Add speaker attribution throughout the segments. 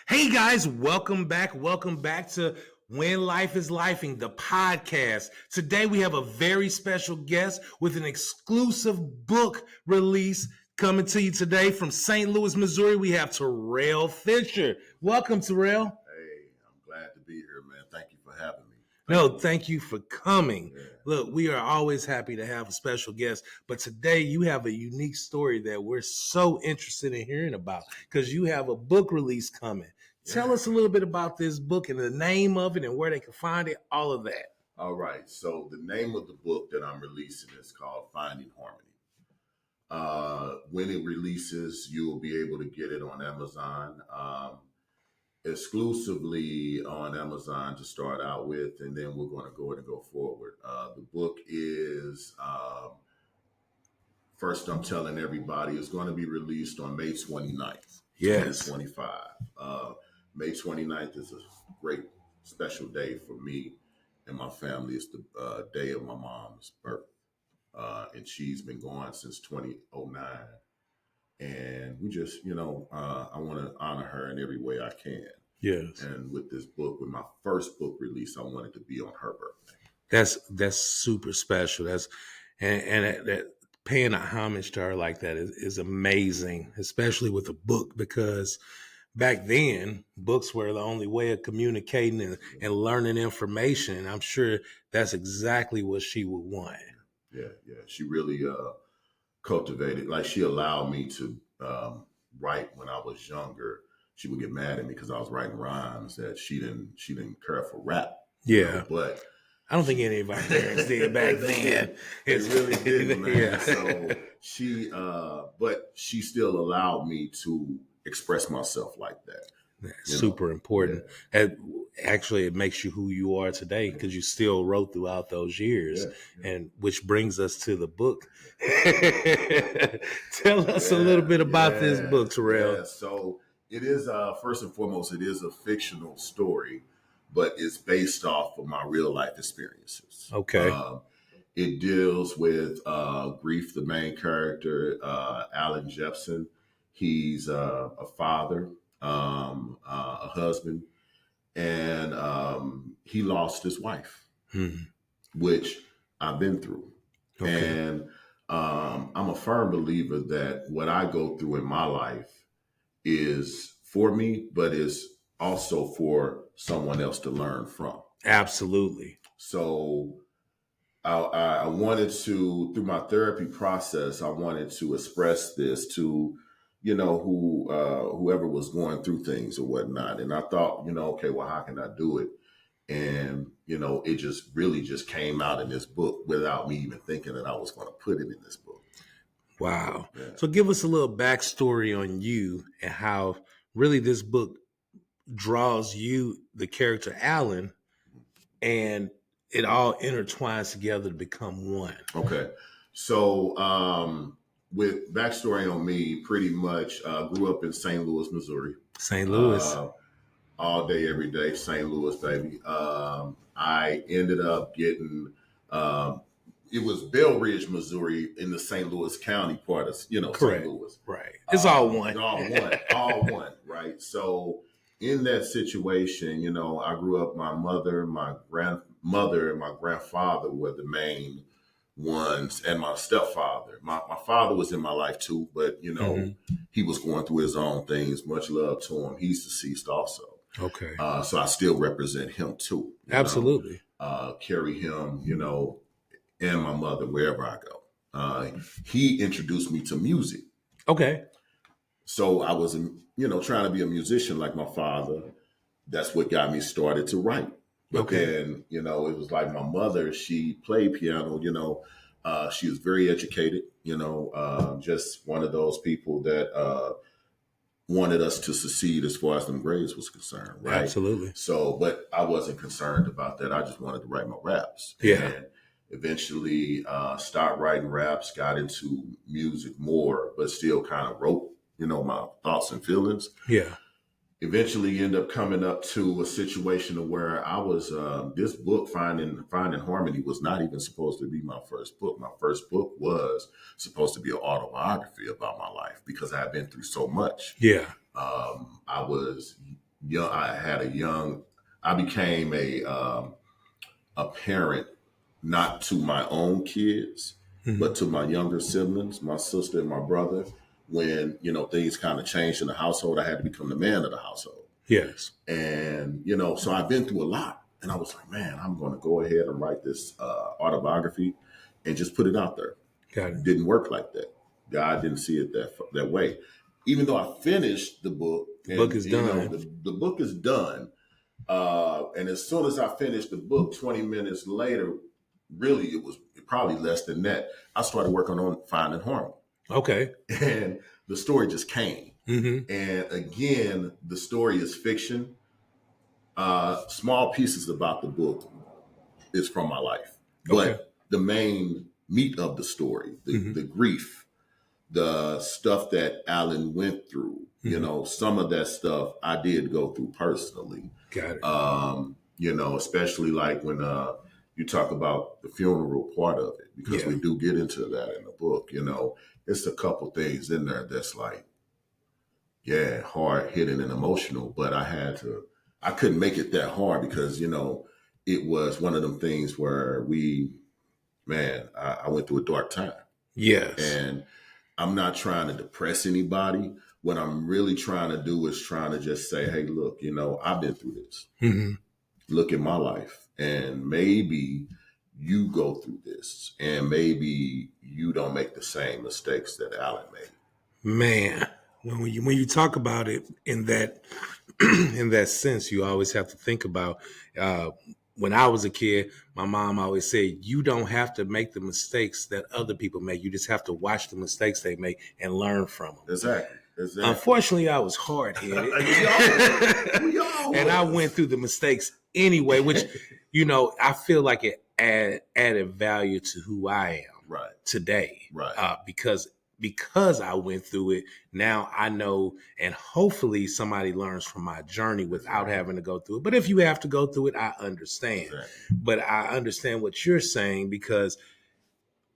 Speaker 1: Hey guys, welcome back. Welcome back to When Life is Lifing, the podcast. Today we have a very special guest with an exclusive book release coming to you today from St. Louis, Missouri. We have Terrell Fisher. Welcome, Terrell.
Speaker 2: Hey, I'm glad to be here, man. Thank you for having me.
Speaker 1: Thank you for coming.
Speaker 2: Yeah.
Speaker 1: Look, we are always happy to have a special guest, but today you have a unique story that we're so interested in hearing about because you have a book release coming. Tell us a little bit about this book and the name of it and where they can find it, all of that.
Speaker 2: All right. So the name of the book that I'm releasing is called Finding Harmony. When it releases, you will be able to get it on Amazon, exclusively on Amazon to start out with, and then we're going to go ahead and go forward. The book is, first I'm telling everybody, it's going to be released on May 29th,
Speaker 1: Yes.
Speaker 2: 2025. May 29th is a great special day for me and my family. It's the day of my mom's birth. And she's been gone since 2009. And we just, I want to honor her in every way I can.
Speaker 1: Yes.
Speaker 2: And with this book, with my first book release, I wanted to be on her birthday.
Speaker 1: That's super special. That paying a homage to her like that is amazing, especially with a book, because back then books were the only way of communicating and learning information. And I'm sure that's exactly what she would want.
Speaker 2: Yeah. She really cultivated, like she allowed me to write when I was younger. She would get mad at me because I was writing rhymes that she didn't care for rap.
Speaker 1: Yeah.
Speaker 2: But
Speaker 1: I don't think any of our parents did back then.
Speaker 2: It really didn't, man.
Speaker 1: Yeah.
Speaker 2: So but she still allowed me to express myself like that.
Speaker 1: That's super important. Yeah. Actually, it makes you who you are today because you still wrote throughout those years. Yeah. And which brings us to the book. Tell us a little bit about this book, Terrell.
Speaker 2: Yeah. So it is, first and foremost, it is a fictional story, but it's based off of my real life experiences.
Speaker 1: Okay.
Speaker 2: It deals with Grief, the main character, Alan Jepson. He's a father, a husband, and he lost his wife, which I've been through. Okay. And I'm a firm believer that what I go through in my life is for me, but is also for someone else to learn from.
Speaker 1: Absolutely.
Speaker 2: So I wanted to, through my therapy process, I wanted to express this to, whoever was going through things or whatnot. And I thought, okay, well, how can I do it? And, it just really just came out in this book without me even thinking that I was going to put it in this book.
Speaker 1: Wow. Yeah. So give us a little backstory on you and how really this book draws you, the character Alan, and it all intertwines together to become one.
Speaker 2: Okay. So with backstory on me, pretty much grew up in St. Louis, Missouri.
Speaker 1: St. Louis.
Speaker 2: All day, every day, St. Louis, baby. I ended up getting, it was Bell Ridge, Missouri in the St. Louis County part of,
Speaker 1: Correct.
Speaker 2: St. Louis.
Speaker 1: Right. It's all one.
Speaker 2: All one, right? So in that situation, I grew up, my mother, my grandmother, and my grandfather were the main ones, and my stepfather. My father was in my life too, but, he was going through his own things. Much love to him. He's deceased also.
Speaker 1: Okay.
Speaker 2: So I still represent him too.
Speaker 1: Absolutely.
Speaker 2: Carry him, and my mother wherever I go. He introduced me to music.
Speaker 1: Okay.
Speaker 2: So I was, trying to be a musician like my father. That's what got me started to write. But then, it was like my mother, she played piano, she was very educated, just one of those people that wanted us to succeed as far as them grades was concerned, right?
Speaker 1: Absolutely.
Speaker 2: So, but I wasn't concerned about that. I just wanted to write my raps.
Speaker 1: Yeah.
Speaker 2: And eventually start writing raps, got into music more, but still kind of wrote, my thoughts and feelings.
Speaker 1: Yeah.
Speaker 2: Eventually end up coming up to a situation where I was, this book, Finding Harmony, was not even supposed to be my first book. My first book was supposed to be an autobiography about my life because I had been through so much.
Speaker 1: Yeah.
Speaker 2: I was young. I became a parent, not to my own kids, but to my younger siblings, my sister and my brother. When, things kind of changed in the household, I had to become the man of the household.
Speaker 1: Yes.
Speaker 2: And, so I've been through a lot. And I was like, man, I'm going to go ahead and write this autobiography and just put it out there.
Speaker 1: Got it.
Speaker 2: Didn't work like that. God didn't see it that way. Even though I finished the book.
Speaker 1: The book is done.
Speaker 2: The book is done. And as soon as I finished the book, 20 minutes later, really, it was probably less than that, I started working on Finding Harmony.
Speaker 1: Okay.
Speaker 2: And the story just came.
Speaker 1: Mm-hmm.
Speaker 2: And again, the story is fiction. Small pieces about the book is from my life.
Speaker 1: Okay.
Speaker 2: But the main meat of the story, the grief, the stuff that Alan went through, some of that stuff I did go through personally.
Speaker 1: Got it.
Speaker 2: Especially like when you talk about the funeral part of it, because we do get into that in the book. It's a couple things in there that's like, hard hitting and emotional, but I couldn't make it that hard because, it was one of them things where I went through a dark time.
Speaker 1: Yes.
Speaker 2: And I'm not trying to depress anybody. What I'm really trying to do is trying to just say, hey, look, I've been through this.
Speaker 1: Mm-hmm.
Speaker 2: Look at my life. And maybe you go through this and maybe you don't make the same mistakes that Alan made.
Speaker 1: Man, when you talk about it in that in that sense, you always have to think about when I was a kid, my mom always said, you don't have to make the mistakes that other people make. You just have to watch the mistakes they make and learn from them.
Speaker 2: Exactly.
Speaker 1: Unfortunately, I was hard-headed. And I went through the mistakes anyway, which, I feel like it added value to who I am today.
Speaker 2: Right.
Speaker 1: Because I went through it, now I know, and hopefully somebody learns from my journey without having to go through it. But if you have to go through it, I understand. Exactly. But I understand what you're saying, because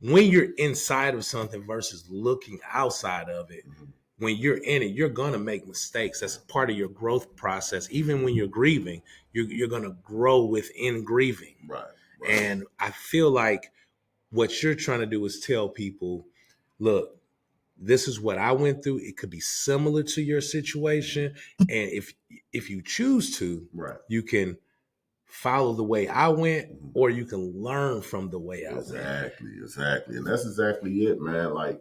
Speaker 1: when you're inside of something versus looking outside of it, when you're in it, you're going to make mistakes. That's part of your growth process. Even when you're grieving, you're going to grow within grieving.
Speaker 2: Right.
Speaker 1: And I feel like what you're trying to do is tell people, look, this is what I went through. It could be similar to your situation. And if you choose to, you can follow the way I went, or you can learn from the way I went.
Speaker 2: Exactly. And that's exactly it, man. Like,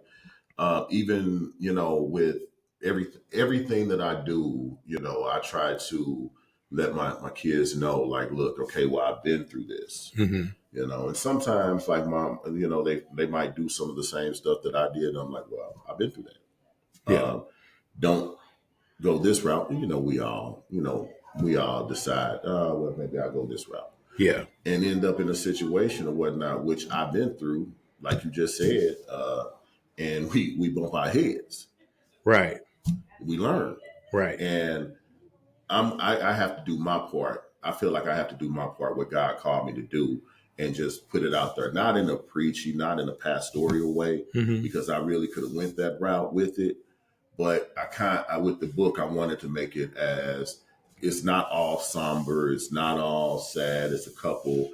Speaker 2: even, with everything that I do, I try to let my kids know, like, look, okay, well, I've been through this.
Speaker 1: Mm-hmm.
Speaker 2: And sometimes, like, mom, they might do some of the same stuff that I did. I'm like, well, I've been through that.
Speaker 1: Yeah.
Speaker 2: Don't go this route. We all decide, well, maybe I'll go this route.
Speaker 1: Yeah.
Speaker 2: And end up in a situation or whatnot, which I've been through, like you just said, and we bump our heads.
Speaker 1: Right.
Speaker 2: We learn.
Speaker 1: Right.
Speaker 2: And I have to do my part. I feel like I have to do my part, what God called me to do, and just put it out there. Not in a preachy, not in a pastoral way, because I really could have went that route with it. But with the book, I wanted to make it as, it's not all somber, it's not all sad. It's a couple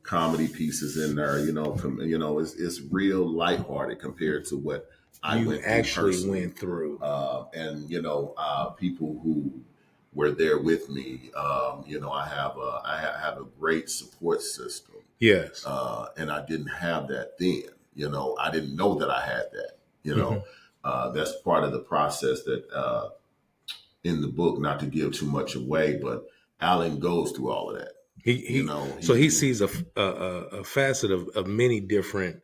Speaker 2: comedy pieces in there, it's real lighthearted compared to what I
Speaker 1: went through.
Speaker 2: And people who were there with me, I have a great support system.
Speaker 1: Yes.
Speaker 2: And I didn't have that then. I didn't know that I had that. That's part of the process that in the book, not to give too much away, but Alan goes through all of that. He
Speaker 1: sees a facet of many different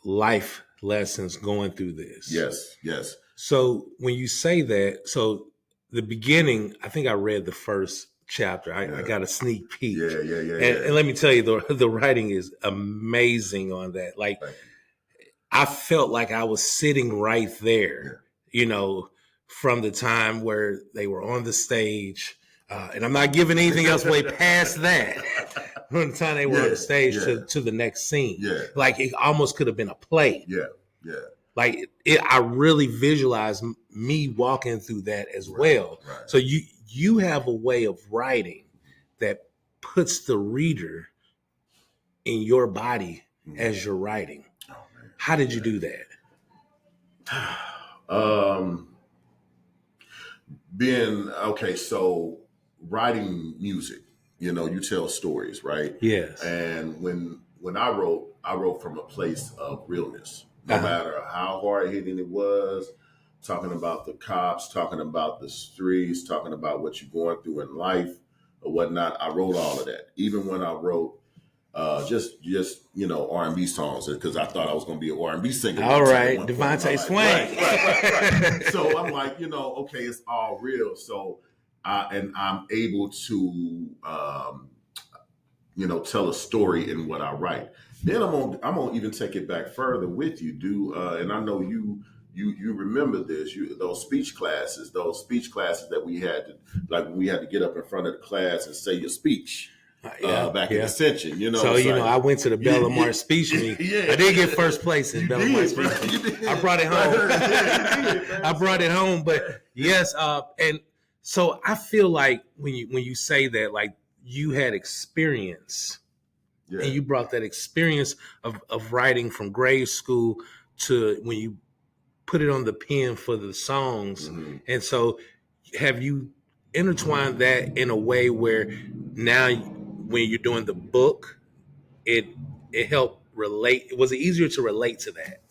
Speaker 1: life lessons going through this.
Speaker 2: Yes.
Speaker 1: So when you say that, so the beginning, I think I read the first chapter. I got a sneak peek.
Speaker 2: Yeah.
Speaker 1: And let me tell you, the writing is amazing on that. Like, I felt like I was sitting right there, from the time where they were on the stage. And I'm not giving anything else away past that. From the time they were on the stage to the next scene.
Speaker 2: Yeah.
Speaker 1: Like, it almost could have been a play.
Speaker 2: Yeah.
Speaker 1: Like, I really visualized me walking through that as
Speaker 2: Right,
Speaker 1: well.
Speaker 2: right.
Speaker 1: So you have a way of writing that puts the reader in your body as you're writing.
Speaker 2: Oh man.
Speaker 1: How did you do that?
Speaker 2: Um, being okay, so writing music, you tell stories, right?
Speaker 1: Yes.
Speaker 2: And when I wrote from a place of realness, no
Speaker 1: Uh-huh.
Speaker 2: matter how hard hitting it was, talking about the cops, talking about the streets, talking about what you're going through in life or whatnot. I wrote all of that. Even when I wrote just R&B songs because I thought I was going to be an R&B singer.
Speaker 1: All right,
Speaker 2: One point in my
Speaker 1: Devontae
Speaker 2: life.
Speaker 1: Swain.
Speaker 2: Right. So I'm like, okay, it's all real. So and I'm able to tell a story in what I write. Then I'm gonna even take it back further with you, and I know you remember this. Those speech classes that we had to get up in front of the class and say your speech. Back in Ascension,
Speaker 1: So, I went to the Bellamar speech meet.
Speaker 2: Yeah.
Speaker 1: I did get first place in Bellamar speech meet. I brought it home. I brought it home. But yes, and so I feel like when you say that, like you had experience
Speaker 2: Yeah.
Speaker 1: and you brought that experience of writing from grade school to when you put it on the pen for the songs.
Speaker 2: Mhm.
Speaker 1: And so have you intertwined that in a way where now when you're doing the book, it helped relate? Was it easier to relate to that?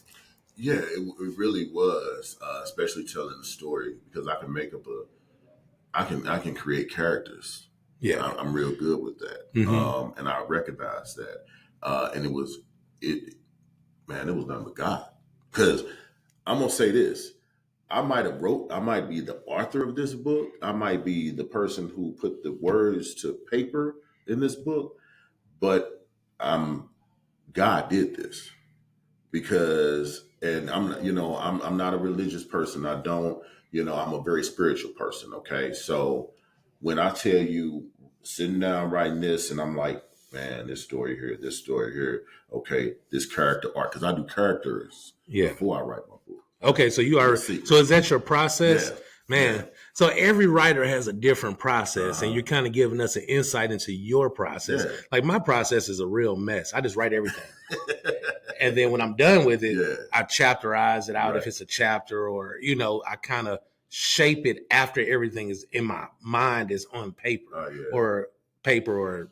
Speaker 2: Yeah, it really was, especially telling the story because I can make up I can create characters.
Speaker 1: Yeah.
Speaker 2: I'm real good with that, and I recognize that. And it was nothing but God. Because I'm gonna say this: I might be the author of this book. I might be the person who put the words to paper in this book, but God did this because, and I'm not a religious person. I don't, I'm a very spiritual person. Okay. So when I tell you sitting down writing this and I'm like, man, this story here. Okay. This character arc. Cause I do characters before I write my book.
Speaker 1: Okay. So you are, so is that your process?
Speaker 2: Yeah.
Speaker 1: Man,
Speaker 2: Yeah.
Speaker 1: So every writer has a different process, and you're kind of giving us an insight into your process.
Speaker 2: Yeah.
Speaker 1: Like my process is a real mess. I just write everything. And then when I'm done with it, I chapterize it out if it's a chapter, or, I kind of shape it after everything is in my mind is on paper or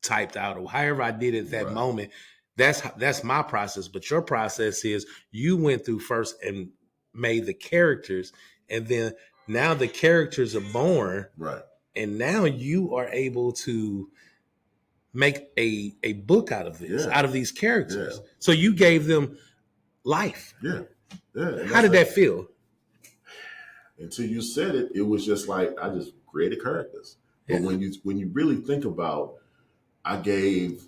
Speaker 1: typed out, or however I did it at that moment. That's my process. But your process is you went through first and made the characters, and then now the characters are born.
Speaker 2: Right.
Speaker 1: And now you are able to make a book out of this, out of these characters. So you gave them life.
Speaker 2: Yeah.
Speaker 1: How did that feel?
Speaker 2: Until you said it, it was just like I just created characters. But when you really think about, I gave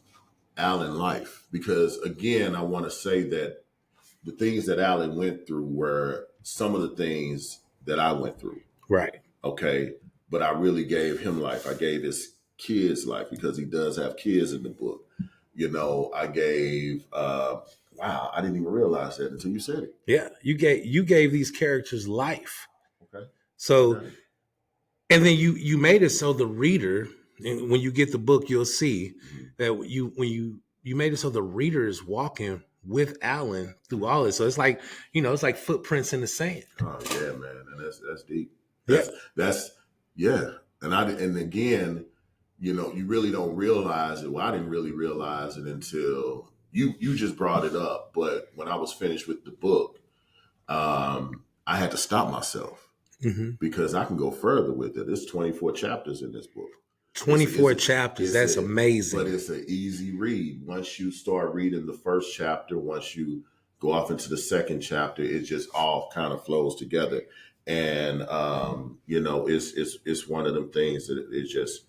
Speaker 2: Alan life because again, I want to say that the things that Alan went through were some of the things that I went through.
Speaker 1: Right.
Speaker 2: Okay. But I really gave him life. I gave his kids life because he does have kids in the book. I gave wow, I didn't even realize that until you said it.
Speaker 1: Yeah. You gave these characters life.
Speaker 2: Okay.
Speaker 1: So and then you made it so the reader, and when you get the book, you'll see that when you made it so the reader is walking with Alan through all this. So it's like, it's like footprints in the sand.
Speaker 2: Oh yeah, man. And that's deep. That's And again, you really don't realize it. Well, I didn't really realize it until you just brought it up. But when I was finished with the book, I had to stop myself because I can go further with it. There's 24 chapters in this book.
Speaker 1: 24 chapters. That's amazing.
Speaker 2: But it's an easy read. Once you start reading the first chapter, once you go off into the second chapter, it just all kind of flows together. And it's one of them things that it's just,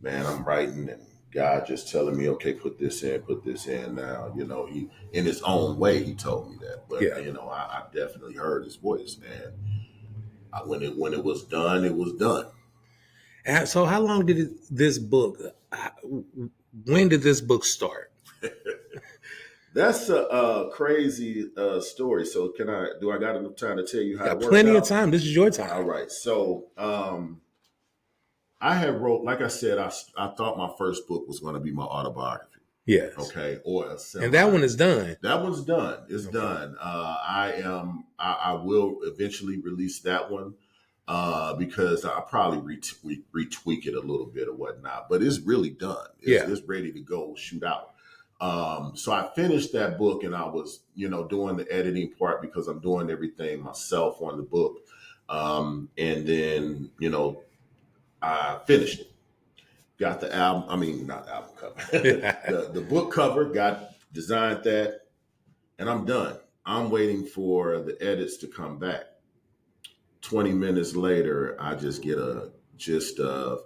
Speaker 2: man, I'm writing and God just telling me, okay, put this in now. He in his own way he told me that. But I definitely heard his voice, and when it was done, it was done.
Speaker 1: And so how long did this book, when did this book start?
Speaker 2: That's a crazy story. So do I got enough time to tell you
Speaker 1: You
Speaker 2: how it
Speaker 1: got
Speaker 2: worked
Speaker 1: plenty of
Speaker 2: out?
Speaker 1: time. This is your
Speaker 2: All
Speaker 1: time.
Speaker 2: right. So I had wrote, like I said, I thought my first book was going to be my autobiography.
Speaker 1: Yes.
Speaker 2: Okay. Or a
Speaker 1: And
Speaker 2: semi.
Speaker 1: that one is done.
Speaker 2: That one's done. It's
Speaker 1: Okay.
Speaker 2: done. I will eventually release that one because I probably retweak it a little bit or whatnot. But it's really done.
Speaker 1: Yeah.
Speaker 2: It's ready to go shoot out. So I finished that book, and I was, doing the editing part because I'm doing everything myself on the book. And then, I finished it. Got the album. I mean, not the album cover. the book cover. Designed that, and I'm done. I'm waiting for the edits to come back. 20 minutes later, I just get a gist of,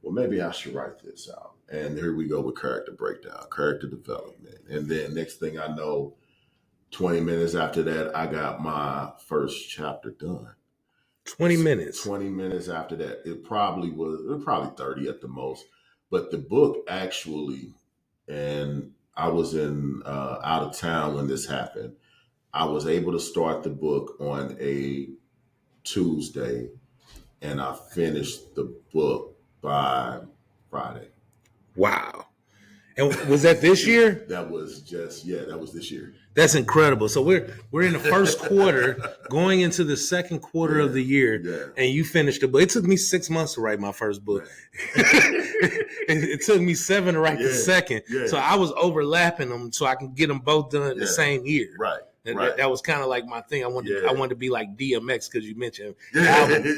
Speaker 2: well, maybe I should write this out. And here we go with character breakdown, character development. And then next thing I know, 20 minutes after that, I got my first chapter done.
Speaker 1: 20 minutes.
Speaker 2: 20 minutes after that, it probably 30 at the most. But the book actually, and I was in out of town when this happened. I was able to start the book on a Tuesday, and I finished the book by Friday.
Speaker 1: Wow. And was that this year?
Speaker 2: That was this year.
Speaker 1: That's incredible. So we're in the first quarter, going into the second quarter of the year, and you finished the book. It took me 6 months to write my first book. It took me 7 to write the second. So I was overlapping them so I can get them both done the same year.
Speaker 2: Right.
Speaker 1: And
Speaker 2: right.
Speaker 1: that was kind of like my thing. I wanted to be like DMX because you mentioned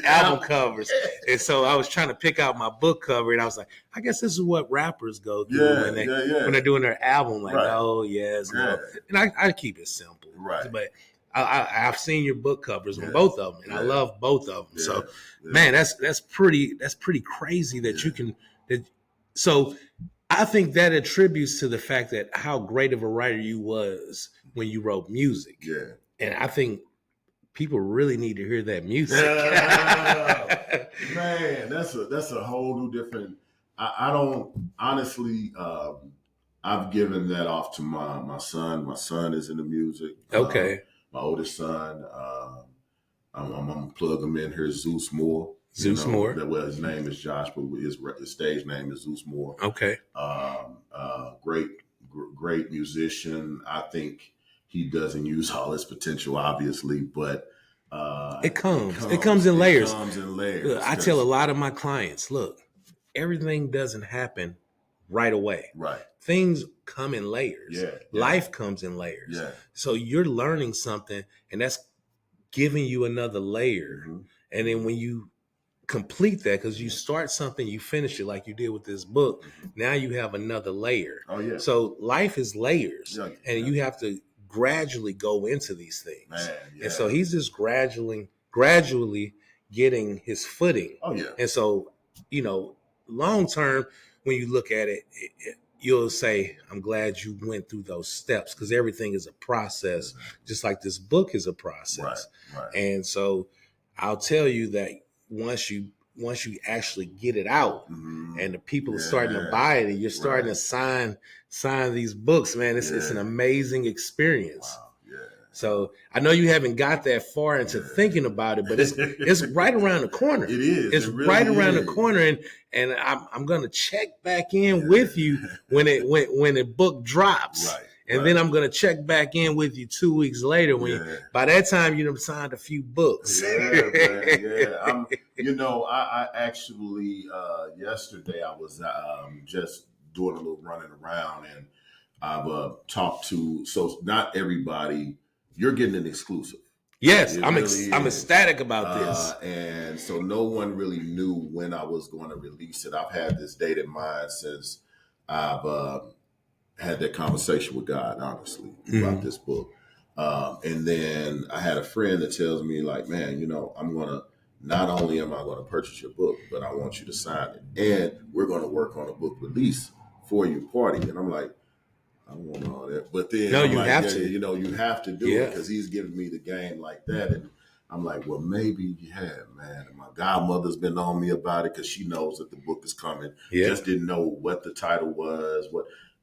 Speaker 1: album covers. And so I was trying to pick out my book cover, and I was like, I guess this is what rappers go through when they're doing their album. Like, oh, yes. No. And I keep it simple.
Speaker 2: Right.
Speaker 1: But I've seen your book covers on both of them, and I love both of them. So, man, that's pretty crazy that you can. So I think that attributes to the fact that how great of a writer you was when you wrote music.
Speaker 2: Yeah.
Speaker 1: And I think people really need to hear that music.
Speaker 2: Man, that's a whole new different. I don't honestly. I've given that off to my son. My son is into music.
Speaker 1: Okay.
Speaker 2: My oldest son. I'm gonna plug him in here. Zeus Moore.
Speaker 1: Moore.
Speaker 2: Well, his name is Josh, but his stage name is Zeus Moore.
Speaker 1: Okay.
Speaker 2: Great musician. I think he doesn't use all his potential, obviously, but
Speaker 1: it comes in layers.
Speaker 2: Look,
Speaker 1: I tell a lot of my clients, look, everything doesn't happen right away.
Speaker 2: Right.
Speaker 1: Things come in layers.
Speaker 2: Yeah.
Speaker 1: Life comes in layers.
Speaker 2: Yeah.
Speaker 1: So you're learning something, and that's giving you another layer.
Speaker 2: Mm-hmm.
Speaker 1: And then when you complete that, because you start something, you finish it like you did with this book. Now you have another layer.
Speaker 2: Oh yeah.
Speaker 1: So life is layers, and you have to gradually go into these things.
Speaker 2: Man, yeah.
Speaker 1: And so he's just gradually getting his footing.
Speaker 2: Oh yeah.
Speaker 1: And so, long term, when you look at it, you'll say, I'm glad you went through those steps, because everything is a process, just like this book is a process.
Speaker 2: Right.
Speaker 1: And so I'll tell you that once you actually get it out, and the people are starting to buy it, and you're starting to sign these books, man, it's an amazing experience.
Speaker 2: Wow. Yeah.
Speaker 1: So I know you haven't got that far into thinking about it, but it's right around the corner.
Speaker 2: It is.
Speaker 1: It's
Speaker 2: really
Speaker 1: right around
Speaker 2: is.
Speaker 1: the corner, and I'm gonna check back in with you when the book drops.
Speaker 2: Right.
Speaker 1: And then I'm going to check back in with you 2 weeks later by that time you've signed a few books.
Speaker 2: Yeah, man, yeah. I actually, yesterday I was just doing a little running around, and I've talked to, so not everybody, you're getting an exclusive.
Speaker 1: Yes, I'm ecstatic about this.
Speaker 2: And so no one really knew when I was going to release it. I've had this date in mind since I've had that conversation with God, honestly, about this book. And then I had a friend that tells me, like, man, not only am I going to purchase your book, but I want you to sign it. And we're going to work on a book release for your party. And I'm like, I don't want all that. But then
Speaker 1: you have to.
Speaker 2: You have to do it, because he's giving me the game like that. And I'm like, well, maybe, man. And my godmother's been on me about it because she knows that the book is coming.
Speaker 1: Yeah.
Speaker 2: Just didn't know what the title was,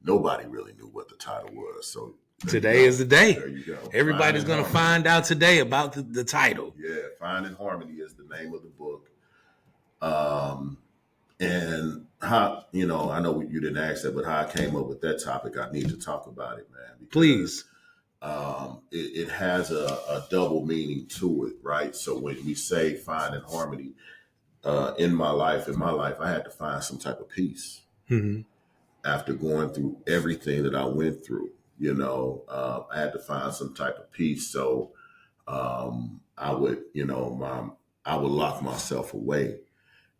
Speaker 2: nobody really knew what the title was. So
Speaker 1: Today is the day.
Speaker 2: There you go.
Speaker 1: Everybody's going to find out today about the title.
Speaker 2: Yeah, Finding Harmony is the name of the book. And how, I know you didn't ask that, but how I came up with that topic, I need to talk about it, man. Because,
Speaker 1: please.
Speaker 2: It has a double meaning to it, right? So when we say Finding Harmony, in my life, I had to find some type of peace.
Speaker 1: Mm-hmm.
Speaker 2: After going through everything that I went through, I had to find some type of peace. So I would, I would lock myself away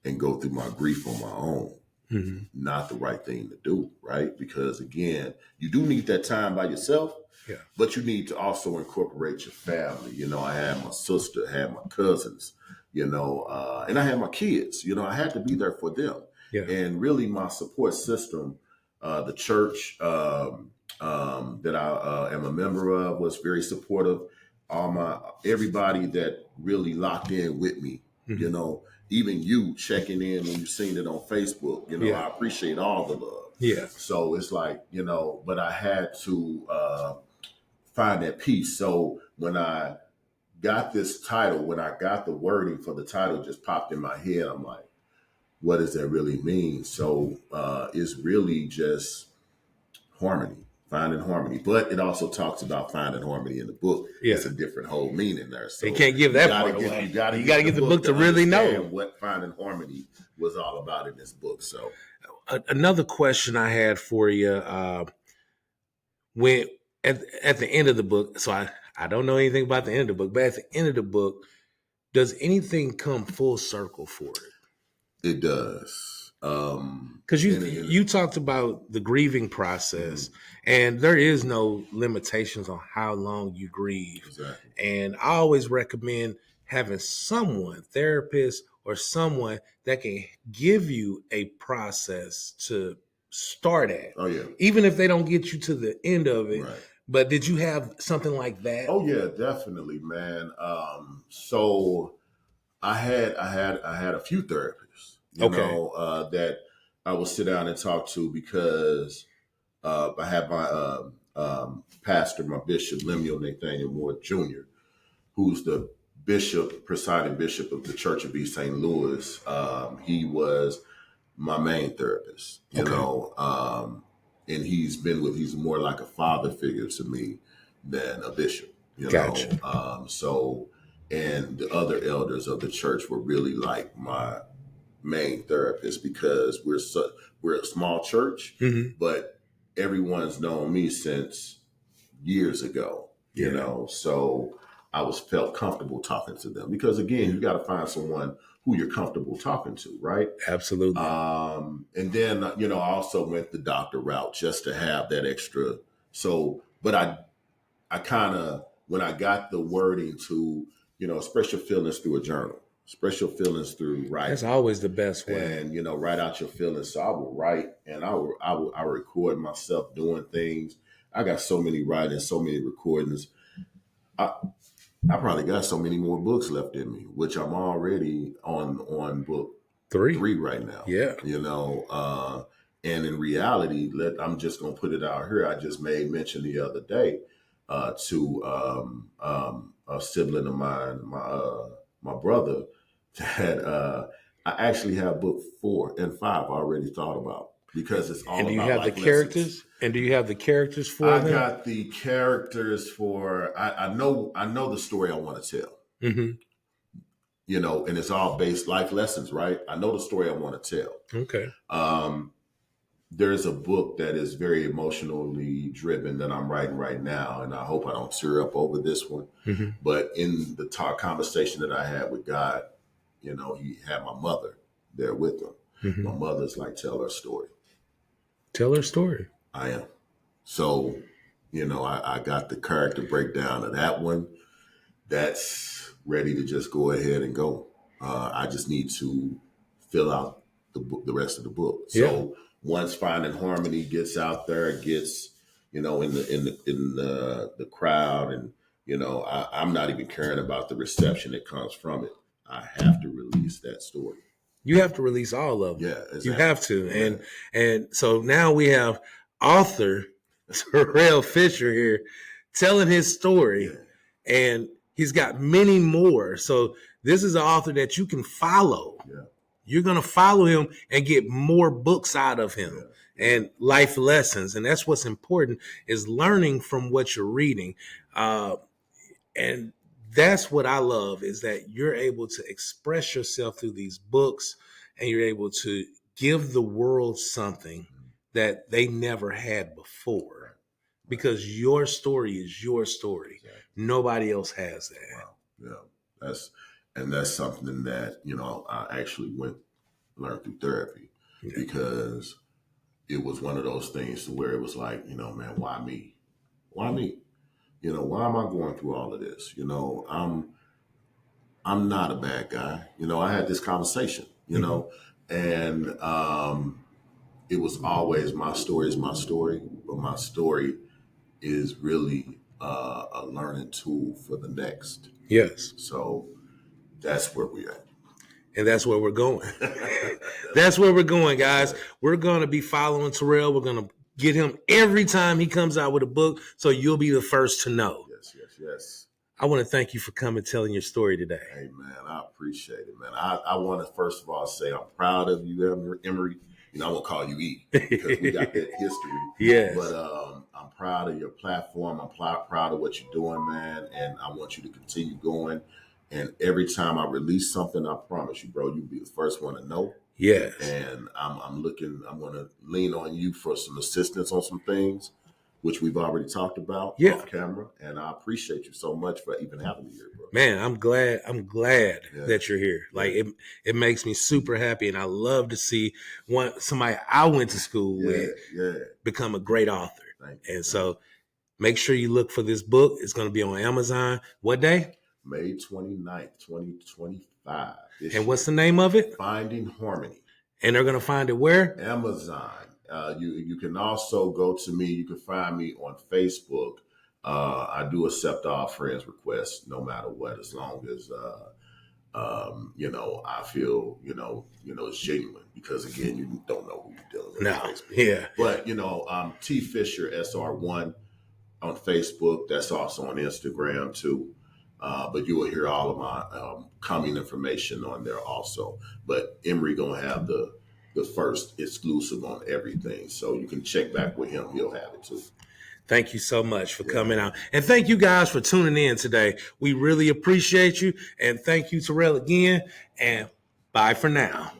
Speaker 2: and go through my grief on my own. Mm-hmm. Not the right thing to do, right? Because again, you do need that time by yourself, but you need to also incorporate your family. I had my sister, I had my cousins, and I had my kids. I had to be there for them. Yeah. And really my support system, the church that I am a member of was very supportive. Everybody that really locked in with me, mm-hmm. Even you checking in when you've seen it on Facebook, I appreciate all the love. Yeah. So it's like, but I had to find that peace. So when I got this title, when I got the wording for the title just popped in my head, I'm like, what does that really mean? So it's really just harmony, finding harmony. But it also talks about finding harmony in the book. Yeah. It's a different whole meaning there. So
Speaker 1: you can't give that part away. You got to get the book to really know
Speaker 2: what finding harmony was all about in this book. So
Speaker 1: another question I had for you, when at the end of the book, so I don't know anything about the end of the book, but at the end of the book, does anything come full circle for it?
Speaker 2: It does.
Speaker 1: Because you talked about the grieving process, mm-hmm. and there is no limitations on how long you grieve. Exactly. And I always recommend having someone, therapist or someone that can give you a process to start at. Oh yeah. Even if they don't get you to the end of it. Right. But did you have something like that?
Speaker 2: Oh yeah, definitely, man. So I had a few therapists. That I will sit down and talk to because I had my pastor, my bishop, Lemuel Nathaniel Moore Jr., who's the presiding bishop of the Church of East St. Louis. He was my main therapist, and he's more like a father figure to me than a bishop,
Speaker 1: Gotcha.
Speaker 2: And the other elders of the church were really like my main therapist because we're a small church, mm-hmm. but everyone's known me since years ago, so I felt comfortable talking to them because again, you got to find someone who you're comfortable talking to, right?
Speaker 1: Absolutely.
Speaker 2: And then, I also went the doctor route just to have that extra. So, but I kind of, when I got the wording to, express your feelings through a journal. Express your feelings through writing.
Speaker 1: That's always the best way.
Speaker 2: And, write out your feelings. So I will write and I will record myself doing things. I got so many writings, so many recordings. I probably got so many more books left in me, which I'm already on book three right now.
Speaker 1: Yeah.
Speaker 2: And in reality, I'm just going to put it out here. I just made mention the other day to a sibling of mine, my brother, that I actually have book 4 and 5 already thought about because it's all about.
Speaker 1: And do you have the characters? Lessons. And do you have the characters for them?
Speaker 2: I got the characters for. I know the story I want to tell. Mm-hmm. And it's all based life lessons, right? I know the story I want to tell.
Speaker 1: Okay.
Speaker 2: There's a book that is very emotionally driven that I'm writing right now, and I hope I don't tear up over this one. Mm-hmm. But in the conversation that I had with God, he had my mother there with him. Mm-hmm. My mother's like, tell her story.
Speaker 1: Tell her story.
Speaker 2: I am. So, I got the character breakdown of that one. That's ready to just go ahead and go. I just need to fill out the rest of the book. So once Finding Harmony gets out there, it gets, in the crowd, and I'm not even caring about the reception that comes from it. I have to release that story.
Speaker 1: You have to release all of them.
Speaker 2: Yeah, exactly.
Speaker 1: You have to. And so now we have author Terrell Fisher here telling his story,
Speaker 2: Yeah.
Speaker 1: and he's got many more. So this is an author that you can follow.
Speaker 2: Yeah.
Speaker 1: You're going to follow him and get more books out of him and life lessons. And that's what's important, is learning from what you're reading. And that's what I love, is that you're able to express yourself through these books, and you're able to give the world something that they never had before, because your story is your story.
Speaker 2: Exactly.
Speaker 1: Nobody else has that.
Speaker 2: Wow. Yeah. That's something that, I actually learned through therapy, because it was one of those things to where it was like, man, why me? Why me? Why am I going through all of this? I'm not a bad guy. I had this conversation, and it was always, my story is my story, but my story is really a learning tool for the next.
Speaker 1: Yes.
Speaker 2: So that's where we're at.
Speaker 1: And that's where we're going. That's where we're going, guys. We're going to be following Terrell. We're going to get him every time he comes out with a book, so you'll be the first to know.
Speaker 2: Yes.
Speaker 1: I want to thank you for coming, telling your story today.
Speaker 2: Hey, man, I appreciate it, man. I want to, first of all, say I'm proud of you, Emery. I won't call you E, because we got that history.
Speaker 1: Yes.
Speaker 2: But I'm proud of your platform. I'm proud of what you're doing, man. And I want you to continue going. And every time I release something, I promise you, bro, you'll be the first one to know.
Speaker 1: Yes.
Speaker 2: And I'm going to lean on you for some assistance on some things, which we've already talked about off camera. And I appreciate you so much for even having me here, bro.
Speaker 1: Man, I'm glad that you're here. Like, it makes me super happy. And I love to see somebody I went to school with become a great author. So make sure you look for this book. It's going to be on Amazon. What day?
Speaker 2: May 29th, 2025.
Speaker 1: And what's the name of it?
Speaker 2: Finding Harmony.
Speaker 1: And they're going to find it where?
Speaker 2: Amazon. You can also go to me. You can find me on Facebook. I do accept all friends' requests, no matter what, as long as I feel it's genuine. Because again, you don't know who you're dealing with.
Speaker 1: No,
Speaker 2: on Facebook.
Speaker 1: Yeah.
Speaker 2: But T Fisher SR1 on Facebook. That's also on Instagram too. But you will hear all of my coming information on there also. But Emery gonna have the first exclusive on everything, so you can check back with him. He'll have it too.
Speaker 1: Thank you so much for coming out. And thank you guys for tuning in today. We really appreciate you. And thank you, Terrell, again. And bye for now.